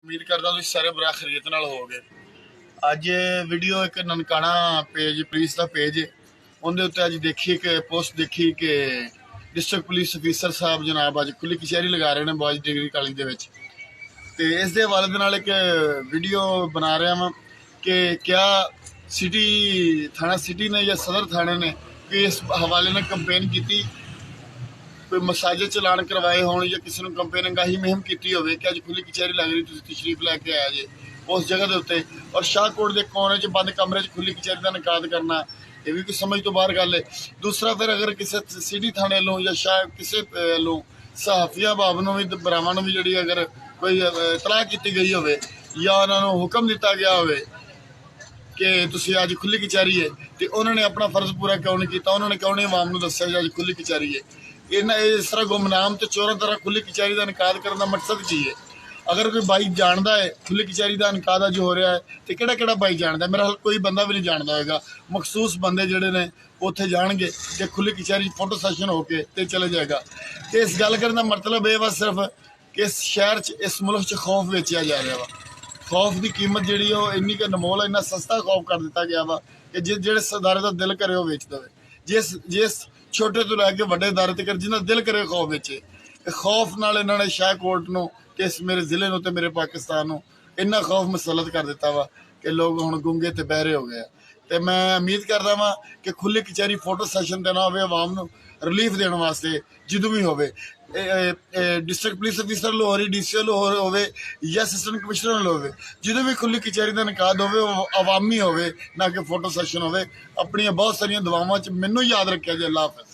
उम्मीद करता तुम सारे बुरा खरीत नाल हो गए। अज वीडियो एक ननकाना पेज पुलिस का पेज है, उनके उत्ते अज देखी एक पोस्ट देखी कि डिस्ट्रिक्ट पुलिस अफीसर साहब जनाब अज खुली कचहरी लगा रहे हैं बॉयज डिग्री कॉलेज के इस दे हवाले नाल एक वीडियो बना रहा वहाँ कि क्या सिटी थाना सिटी ने या सदर थाने ने कि इस हवाले ने कंपेन की कोई मसाजे चलान करवाए हो या किसी ने कंपेन अंगाही मुहिम की हो कि अज खुली कचहरी लग रही तशरीफ लैके आया जे उस जगह के उत्ते और शाहकोट के कोने च बंद कमरे च खुली कचहरी का निकाद करना ये भी कोई समझ तो बाहर गल है। दूसरा फिर अगर किसी सिटी थाने लो या शायद किसी लो सहाफिया बाब न भी बरावां भी जी अगर कोई इतलाह की गई हो या उन्होंने हुक्म दिता गया हो कि तुम अज खुली कचहरी है तो उन्होंने अपना फर्ज पूरा क्यों नहीं किया, उन्होंने क्यों नहीं आवाम को दसिया अज खुली कचहरी है। इस तरह गुमनाम तो चोरों तरह खुली कचहरी का इनकाद करने का मकसद की है। अगर कोई बाई जानता है खुली कचहरी का इनकाद अज हो रहा है तो किहड़ा बाई जानता है, मेरा हाल कोई बंदा भी नहीं जानता होगा। मखसूस बंदे जोड़े ने उत्थे जाएंगे कि खुली कचहरी फोटो सैशन होके ते चले जाएगा। तो इस गल करने का मतलब ये वा सिर्फ कि इस शहर इस मुल्क च खौफ बेचिया जा रहा वा। खौफ की कीमत जी इन्नी का नमोल इन्ना सस्ता खौफ कर दिता गया वा कि जिस अदारे का दिल करे वो बेच दे। जिस छोटे तो लैके वड्डे अदारे तक जिन्हें दिल करे खौफ बेचे। खौफ नाल इन्होंने शाहकोट नूं ते इस मेरे जिले नूं ते मेरे पाकिस्तान नूं इन्ना खौफ मुसलत कर दिता वा कि लोग हुण गुंगे ते बहरे हो गए। तो मैं उम्मीद करदा वां कि खुली कचहरी फोटो सैशन देना होवे आवाम नूं रिलीफ देने वास्ते जो भी होवे district police officer Lahore DCO Lahore होवे या असिस्टेंट कमिश्नर होवे जो भी खुली कचहरी का निकाद होवे अवामी होवे ना कि फोटो सैशन होवे। अपनी बहुत सारिया दुआवां च मैनूं याद रखिया जी। अल्लाह हाफिज़।